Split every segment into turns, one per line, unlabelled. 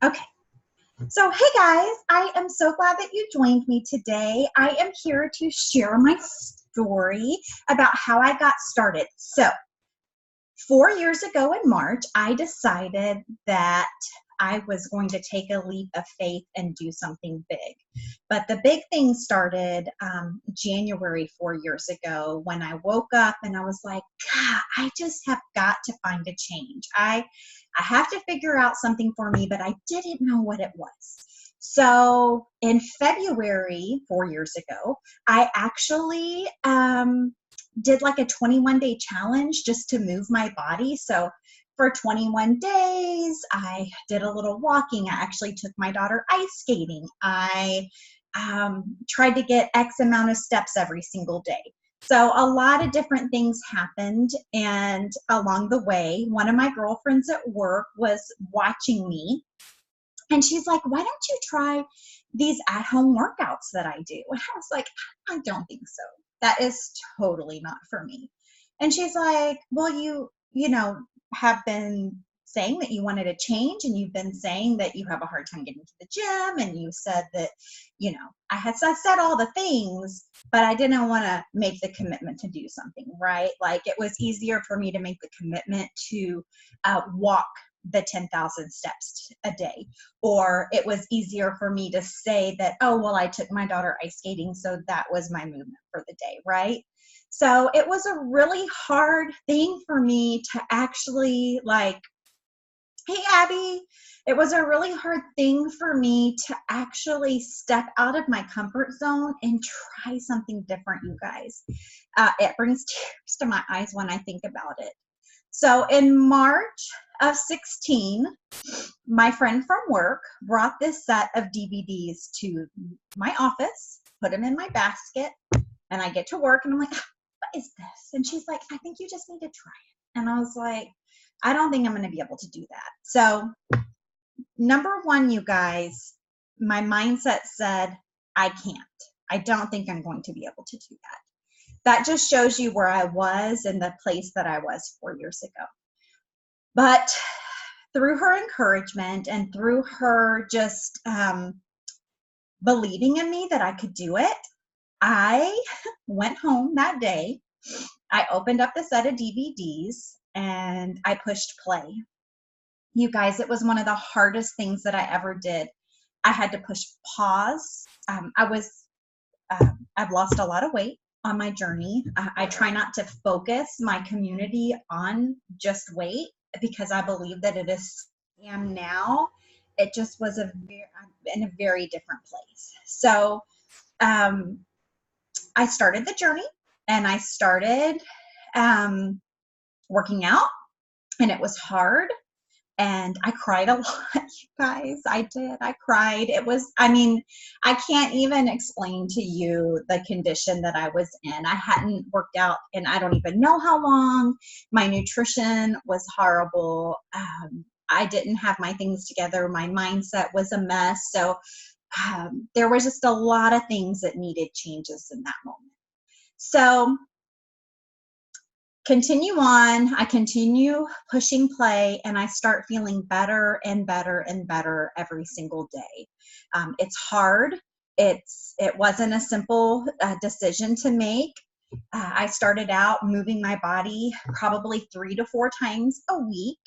Okay. So, hey guys, I am so glad that you joined me today. I am here to share my story about how I got started. So, 4 years ago in March, I decided that I was going to take a leap of faith and do something big. But the big thing started January 4 years ago when I woke up and I was like, God, I just have got to find a change. I have to figure out something for me, but I didn't know what it was. So in February, 4 years ago, I actually did like a 21-day challenge just to move my body. So for 21 days, I did a little walking. I actually took my daughter ice skating. I tried to get X amount of steps every single day. So a lot of different things happened. And along the way, one of my girlfriends at work was watching me. And she's like, why don't you try these at-home workouts that I do? And I was like, I don't think so. That is totally not for me. And she's like, well, you have been saying that you wanted a change, and you've been saying that you have a hard time getting to the gym, and you said that, I said all the things, but I didn't want to make the commitment to do something, right? Like, it was easier for me to make the commitment to walk the 10,000 steps a day, or it was easier for me to say that, oh, well, I took my daughter ice skating, so that was my movement for the day, right? So it was a really hard thing for me to actually, like, hey, Abby, it was a really hard thing for me to actually step out of my comfort zone and try something different, you guys. It brings tears to my eyes when I think about it. So in March of 16, my friend from work brought this set of DVDs to my office, put them in my basket, and I get to work and I'm like, what is this? And she's like, I think you just need to try it. And I was like, I don't think I'm going to be able to do that. So, number one, you guys, my mindset said, I can't. I don't think I'm going to be able to do that. That just shows you where I was and the place that I was 4 years ago. But through her encouragement and through her just believing in me that I could do it, I went home that day. I opened up the set of DVDs and I pushed play. You guys, it was one of the hardest things that I ever did. I had to push pause. I've lost a lot of weight on my journey. I try not to focus my community on just weight because I believe that it is am now. It just was I'm in a very different place. So I started the journey and I started working out, and it was hard. And I cried a lot, you guys. I did. I cried. I can't even explain to you the condition that I was in. I hadn't worked out and I don't even know how long. My nutrition was horrible. I didn't have my things together. My mindset was a mess. So there was just a lot of things that needed changes in that moment. So continue on. I continue pushing play, and I start feeling better and better and better every single day. It's hard. It wasn't a simple decision to make. I started out moving my body probably 3 to 4 times a week,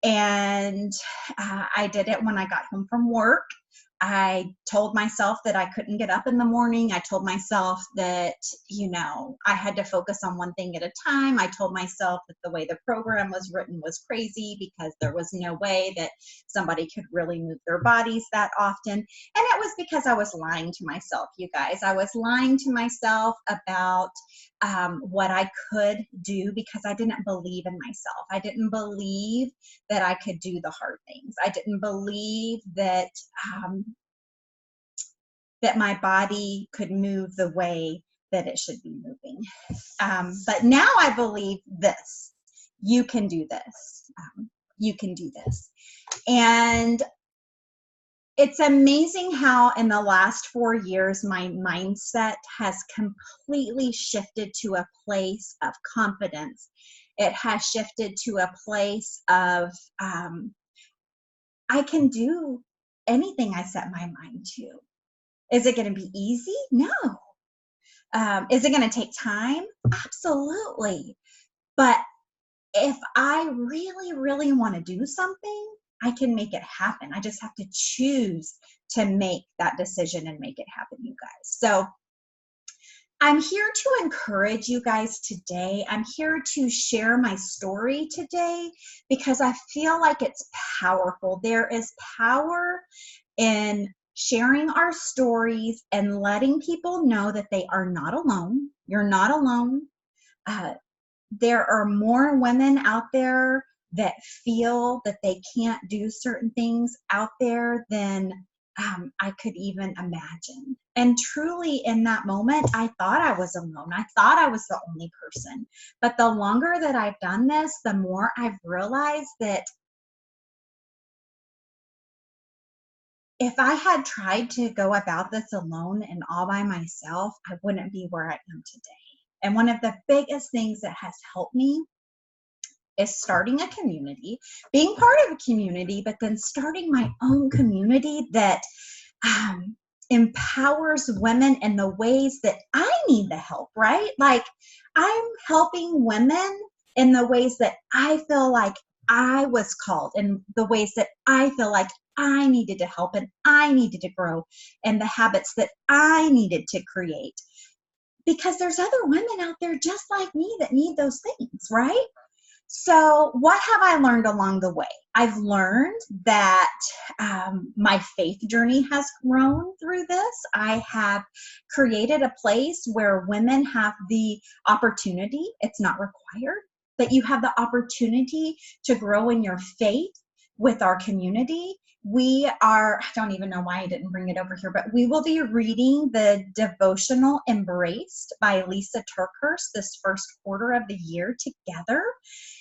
and I did it when I got home from work. I told myself that I couldn't get up in the morning. I told myself that, I had to focus on one thing at a time. I told myself that the way the program was written was crazy because there was no way that somebody could really move their bodies that often. And it was because I was lying to myself, you guys. I was lying to myself about what I could do because I didn't believe in myself. I didn't believe that I could do the hard things. I didn't believe that that my body could move the way that it should be moving. But now I believe this. You can do this. You can do this. And it's amazing how in the last 4 years, my mindset has completely shifted to a place of confidence. It has shifted to a place of, I can do anything I set my mind to. Is it going to be easy? No. Is it going to take time? Absolutely. But if I really, really want to do something, I can make it happen. I just have to choose to make that decision and make it happen, you guys. So I'm here to encourage you guys today. I'm here to share my story today because I feel like it's powerful. There is power in sharing our stories and letting people know that they are not alone. You're not alone. There are more women out there that feel that they can't do certain things out there than I could even imagine. And truly, in that moment, I thought I was alone. I thought I was the only person. But the longer that I've done this, the more I've realized that if I had tried to go about this alone and all by myself, I wouldn't be where I am today. And one of the biggest things that has helped me is starting a community, being part of a community, but then starting my own community that empowers women in the ways that I need the help, right? Like I'm helping women in the ways that I feel like I was called, in the ways that I feel like I needed to help and I needed to grow, and the habits that I needed to create. Because there's other women out there just like me that need those things, right? So what have I learned along the way? I've learned that my faith journey has grown through this. I have created a place where women have the opportunity, it's not required, but you have the opportunity to grow in your faith with our community. I don't even know why I didn't bring it over here, but we will be reading the devotional Embraced by Lisa TerKeurst this first quarter of the year together.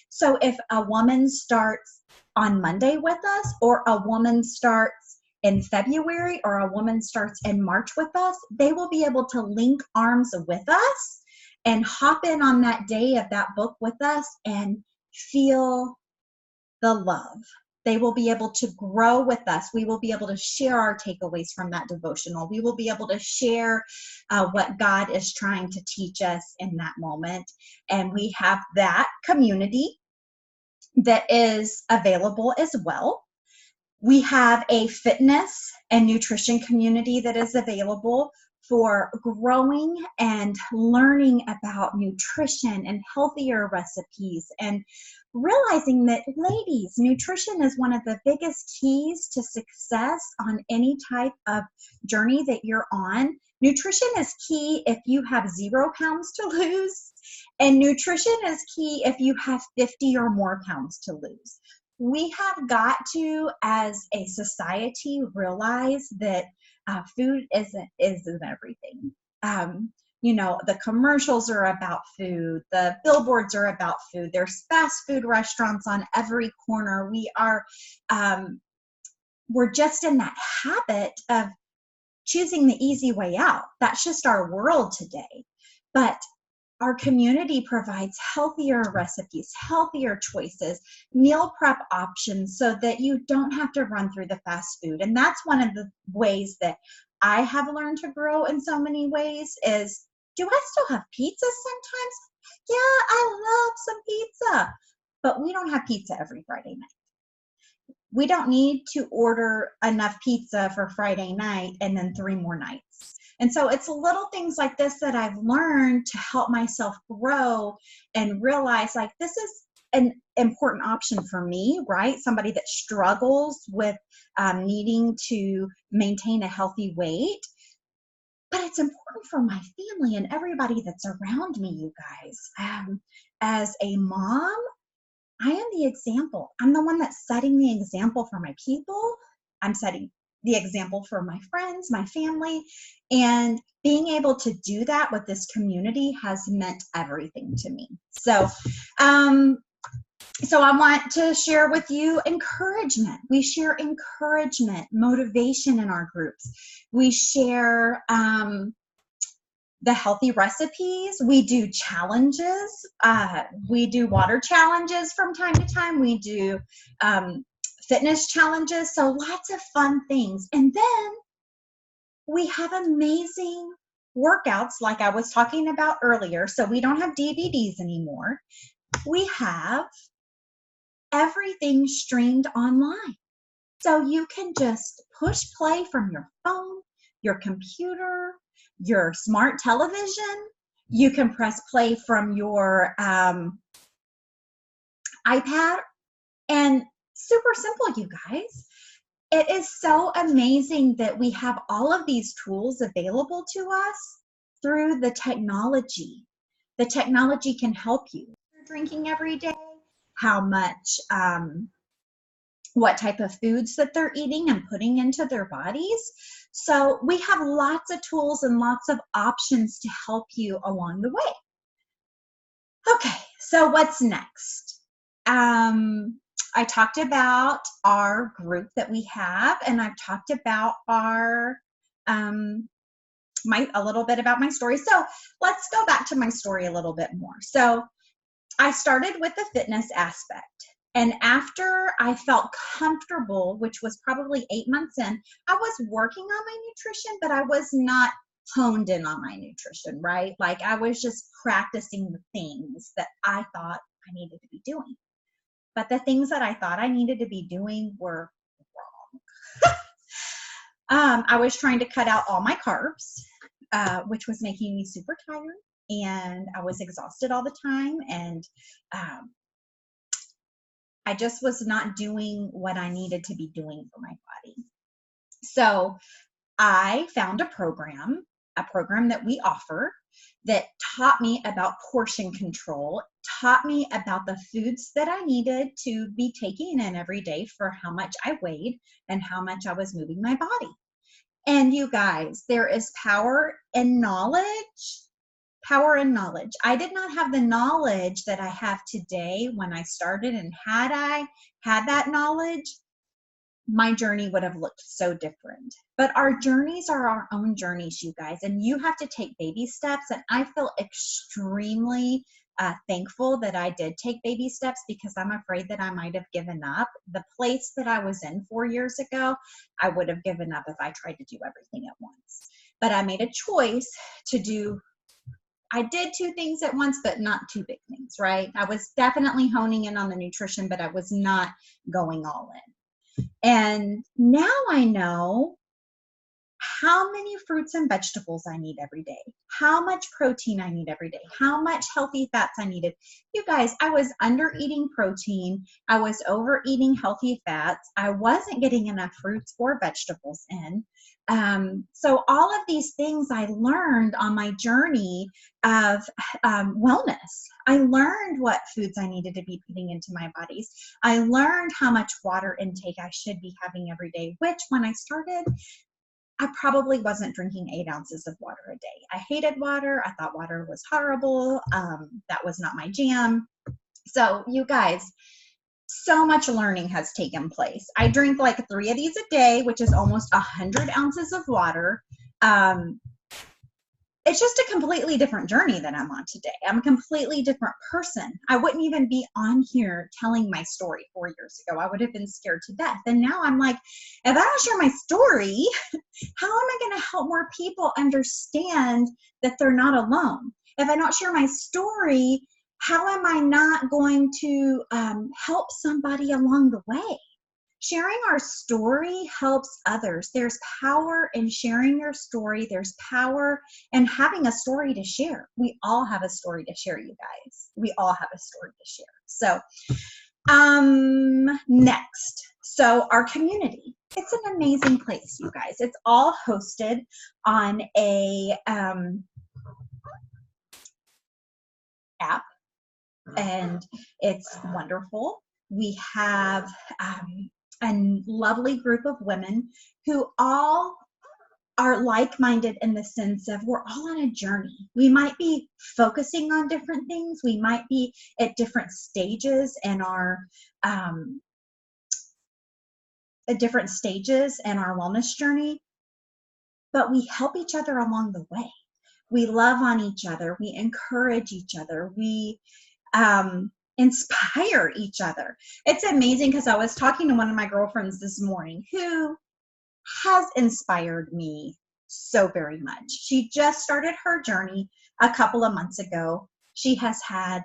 So if a woman starts on Monday with us, or a woman starts in February, or a woman starts in March with us, they will be able to link arms with us and hop in on that day of that book with us and feel the love. They will be able to grow with us. We will be able to share our takeaways from that devotional. We will be able to share what God is trying to teach us in that moment. And we have that community that is available as well. We have a fitness and nutrition community that is available for growing and learning about nutrition and healthier recipes, and realizing that, ladies, nutrition is one of the biggest keys to success on any type of journey that you're on. Nutrition is key if you have 0 pounds to lose, and nutrition is key if you have 50 or more pounds to lose. We have got to, as a society, realize that food isn't everything. You know, the commercials are about food. The billboards are about food. There's fast food restaurants on every corner. We're just in that habit of choosing the easy way out. That's just our world today. But our community provides healthier recipes, healthier choices, meal prep options so that you don't have to run through the fast food. And that's one of the ways that I have learned to grow in so many ways is, do I still have pizza sometimes? Yeah, I love some pizza, but we don't have pizza every Friday night. We don't need to order enough pizza for Friday night and then 3 more nights. And so it's little things like this that I've learned to help myself grow and realize, like, this is an important option for me, right? Somebody that struggles with needing to maintain a healthy weight. But it's important for my family and everybody that's around me, you guys. As a mom, I am the example. I'm the one that's setting the example for my people. I'm setting the example for my friends, my family, and being able to do that with this community has meant everything to me. So I want to share with you encouragement. We share encouragement, motivation in our groups. We share the healthy recipes. We do challenges. We do water challenges from time to time. We do fitness challenges. So lots of fun things. And then we have amazing workouts like I was talking about earlier. So we don't have DVDs anymore. We have everything streamed online. So you can just push play from your phone, your computer, your smart television. You can press play from your iPad, and super simple, you guys. It is so amazing that we have all of these tools available to us through the technology. The technology can help you. You're drinking every day, how much, what type of foods that they're eating and putting into their bodies. So we have lots of tools and lots of options to help you along the way. Okay, so what's next? I talked about our group that we have, and I've talked about our a little bit about my story. So let's go back to my story a little bit more. So I started with the fitness aspect, and after I felt comfortable, which was probably 8 months in, I was working on my nutrition, but I was not honed in on my nutrition, right? Like I was just practicing the things that I thought I needed to be doing. But the things that I thought I needed to be doing were wrong. I was trying to cut out all my carbs, which was making me super tired, and I was exhausted all the time, and I just was not doing what I needed to be doing for my body. So I found a program that we offer that taught me about portion control, taught me about the foods that I needed to be taking in every day for how much I weighed and how much I was moving my body. And you guys, there is power in knowledge. Power and knowledge. I did not have the knowledge that I have today when I started, and had I had that knowledge, my journey would have looked so different. But our journeys are our own journeys, you guys, and you have to take baby steps. And I feel extremely thankful that I did take baby steps, because I'm afraid that I might have given up. The place that I was in 4 years ago, I would have given up if I tried to do everything at once. But I made a choice to do, I did 2 things at once, but not 2 big things, right? I was definitely honing in on the nutrition, but I was not going all in. And now I know how many fruits and vegetables I need every day, how much protein I need every day, how much healthy fats I needed. You guys, I was under eating protein. I was overeating healthy fats. I wasn't getting enough fruits or vegetables in. So all of these things I learned on my journey of wellness. I learned what foods I needed to be putting into my bodies. I learned how much water intake I should be having every day, which when I started, I probably wasn't drinking 8 ounces of water a day. I hated water. I thought water was horrible. That was not my jam. So you guys, so much learning has taken place. I drink like 3 of these a day, which is almost 100 ounces of water. It's just a completely different journey that I'm on today. I'm a completely different person. I wouldn't even be on here telling my story 4 years ago. I would have been scared to death. And now I'm like, if I don't share my story, how am I going to help more people understand that they're not alone? If I don't share my story, how am I not going to help somebody along the way? Sharing our story helps others. There's power in sharing your story. There's power in having a story to share. We all have a story to share, you guys. We all have a story to share. So, next. So our community. It's an amazing place, you guys. It's all hosted on a app, and it's wonderful. We have a lovely group of women who all are like-minded in the sense of we're all on a journey. We might be focusing on different things. We might be at different stages in our wellness journey, but we help each other along the way. We love on each other. We encourage each other. We inspire each other. It's amazing because I was talking to one of my girlfriends this morning who has inspired me so very much. She just started her journey a couple of months ago. She has had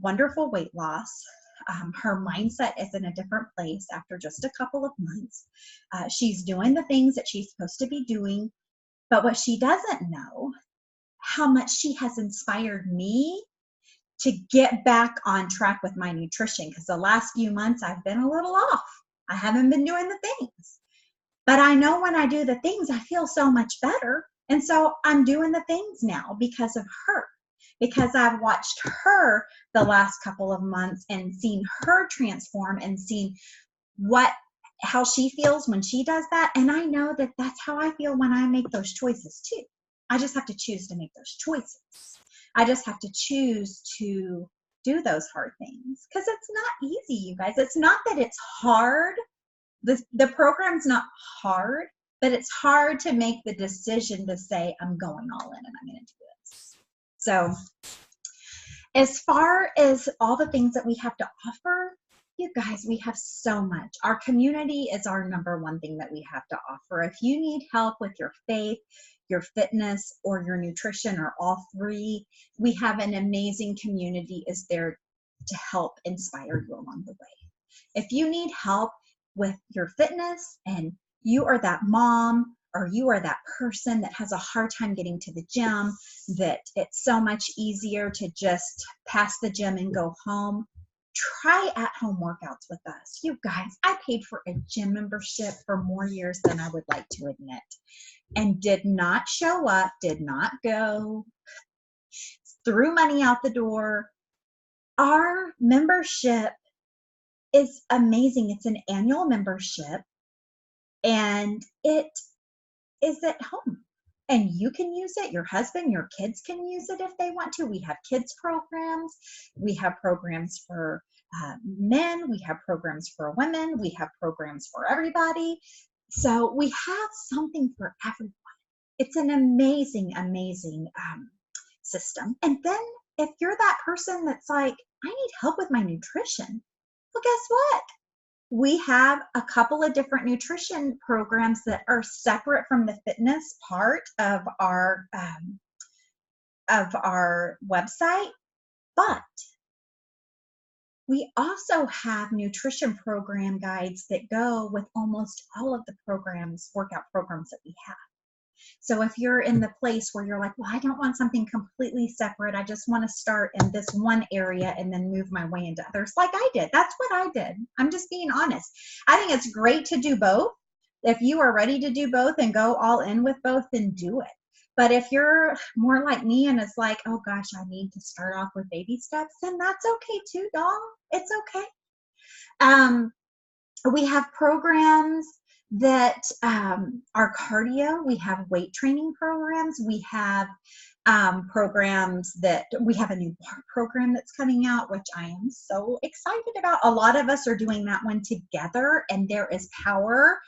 wonderful weight loss. Her mindset is in a different place after just a couple of months. She's doing the things that she's supposed to be doing, but what she doesn't know, how much she has inspired me to get back on track with my nutrition, because the last few months I've been a little off. I haven't been doing the things, but I know when I do the things, I feel so much better. And so I'm doing the things now because of her, because I've watched her the last couple of months and seen her transform and seen how she feels when she does that. And I know that that's how I feel when I make those choices too. I just have to choose to make those choices. I just have to choose to do those hard things, because it's not easy, you guys. It's not that it's hard. The program's not hard, but it's hard to make the decision to say, I'm going all in and I'm going to do this. So as far as all the things that we have to offer, you guys, we have so much. Our community is our number one thing that we have to offer. If you need help with your faith, your fitness, or your nutrition, or all three, we have an amazing community is there to help inspire you along the way. If you need help with your fitness and you are that mom or you are that person that has a hard time getting to the gym, that it's so much easier to just pass the gym and go home, try at-home workouts with us. You guys, I paid for a gym membership for more years than I would like to admit, and did not show up, did not go, threw money out the door. Our membership is amazing. It's an annual membership, and it is at home. And you can use it. Your husband, your kids can use it if they want to. We have kids programs. We have programs for men. We have programs for women. We have programs for everybody. So we have something for everyone. It's an amazing, amazing system. And then if you're that person that's like, I need help with my nutrition, well, guess what? We have a couple of different nutrition programs that are separate from the fitness part of our website, but we also have nutrition program guides that go with almost all of the workout programs that we have. So if you're in the place where you're like, well, I don't want something completely separate, I just want to start in this one area and then move my way into others, like I did. That's what I did. I'm just being honest. I think it's great to do both. If you are ready to do both and go all in with both, then do it. But if you're more like me and it's like, oh gosh, I need to start off with baby steps, then that's okay too, doll. It's okay. We have programs that are cardio. We have weight training programs. We have programs that we have a new program that's coming out, which I am so excited about. A lot of us are doing that one together, and there is power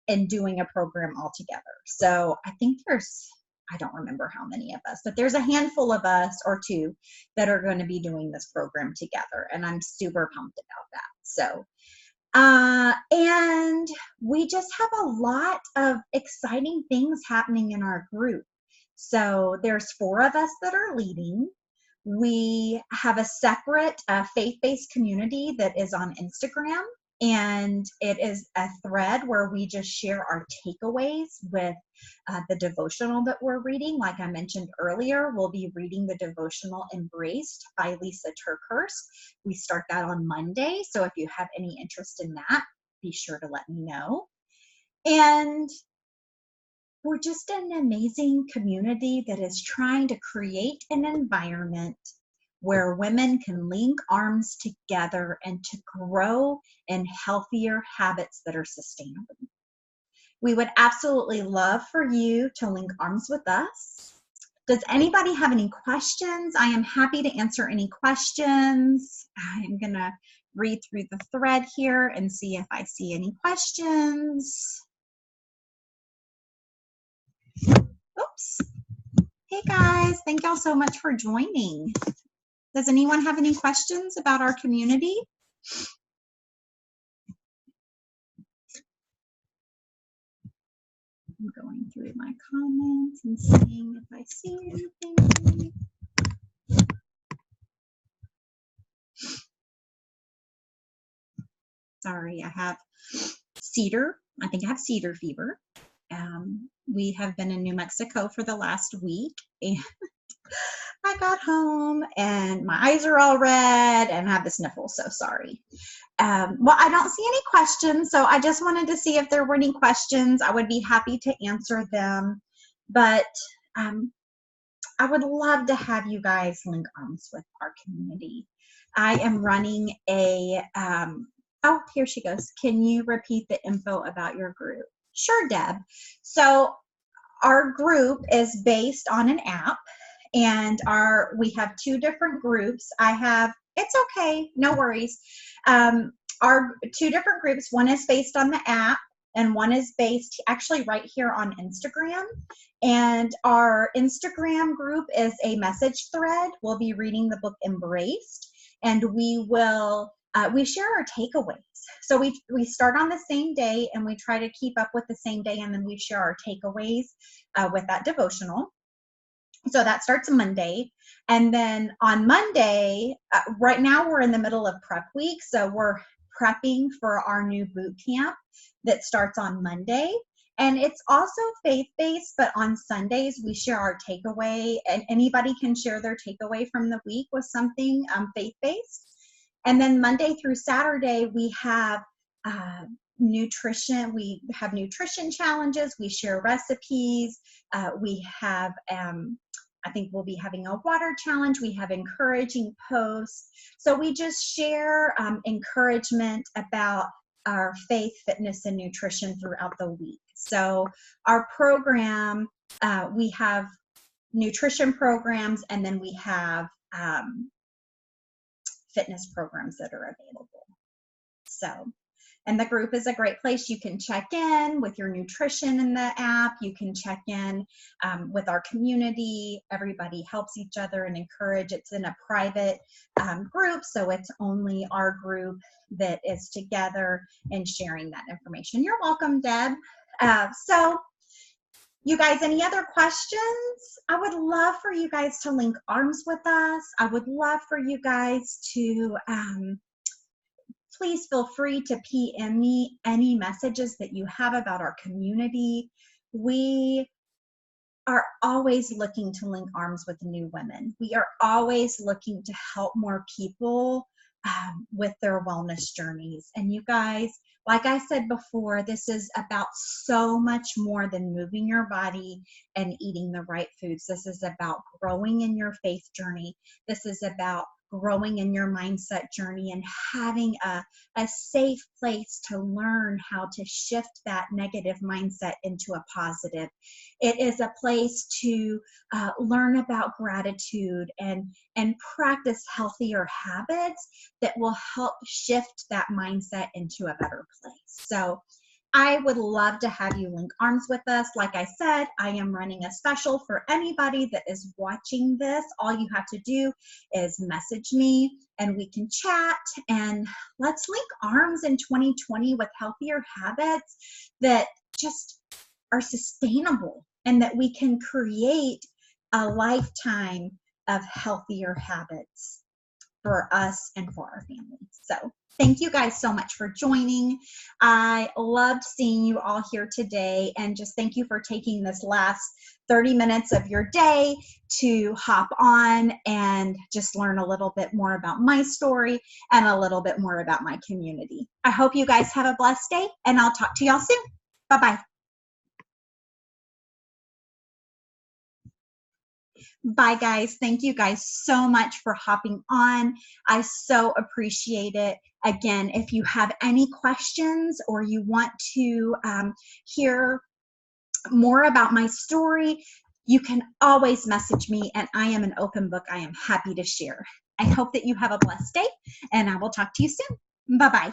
in doing a program all together. So I think I don't remember how many of us, but there's a handful of us or two that are going to be doing this program together, and I'm super pumped about that. So and we just have a lot of exciting things happening in our group. So there's 4 of us that are leading. We have a separate faith-based community that is on Instagram, and it is a thread where we just share our takeaways with the devotional that we're reading. Like I mentioned earlier, we'll be reading the devotional Embraced by Lisa TerKeurst. We start that on Monday, so if you have any interest in that, be sure to let me know. And we're just an amazing community that is trying to create an environment where women can link arms together and to grow in healthier habits that are sustainable. We would absolutely love for you to link arms with us. Does anybody have any questions? I am happy to answer any questions. I'm going to read through the thread here and see if I see any questions. Oops. Hey guys, thank y'all so much for joining. Does anyone have any questions about our community? I'm going through my comments and seeing if I see anything. Sorry, I have cedar. I think I have cedar fever. We have been in New Mexico for the last week, and I got home and my eyes are all red and I have the sniffles, so sorry. Well, I don't see any questions, so I just wanted to see if there were any questions. I would be happy to answer them, but I would love to have you guys link arms with our community. I am running a, oh, here she goes. Can you repeat the info about your group? Sure, Deb. So our group is based on an app, and we have 2 different groups. It's okay, no worries. Our 2 different groups, one is based on the app and one is based actually right here on Instagram. And our Instagram group is a message thread. We'll be reading the book Embraced, and we share our takeaways. So we start on the same day and we try to keep up with the same day, and then we share our takeaways with that devotional. So that starts Monday. And then on Monday, right now we're in the middle of prep week. So we're prepping for our new boot camp that starts on Monday. And it's also faith-based, but on Sundays we share our takeaway, and anybody can share their takeaway from the week with something faith-based. And then Monday through Saturday, we have nutrition. We have nutrition challenges. We share recipes. We have, I think we'll be having a water challenge. We have encouraging posts. So we just share encouragement about our faith, fitness, and nutrition throughout the week. So our program, we have nutrition programs, and then we have fitness programs that are available. So, and the group is a great place. You can check in with your nutrition in the app. You can check in with our community. Everybody helps each other and encourage. It's in a private group, so it's only our group that is together and sharing that information. You're welcome, Deb. So you guys, any other questions? I would love for you guys to link arms with us. I would love for you guys to please feel free to PM me any messages that you have about our community. We are always looking to link arms with new women. We are always looking to help more people with their wellness journeys. And you guys, like I said before, this is about so much more than moving your body and eating the right foods. This is about growing in your faith journey. This is about growing in your mindset journey and having a safe place to learn how to shift that negative mindset into a positive. It is a place to learn about gratitude and practice healthier habits that will help shift that mindset into a better place. So I would love to have you link arms with us. Like I said, I am running a special for anybody that is watching this. All you have to do is message me and we can chat, and let's link arms in 2020 with healthier habits that just are sustainable and that we can create a lifetime of healthier habits for us and for our families. So thank you guys so much for joining. I loved seeing you all here today, and just thank you for taking this last 30 minutes of your day to hop on and just learn a little bit more about my story and a little bit more about my community. I hope you guys have a blessed day, and I'll talk to y'all soon. Bye-bye. Bye, guys. Thank you guys so much for hopping on. I so appreciate it. Again, if you have any questions or you want to hear more about my story, you can always message me, and I am an open book. I am happy to share. I hope that you have a blessed day, and I will talk to you soon. Bye-bye.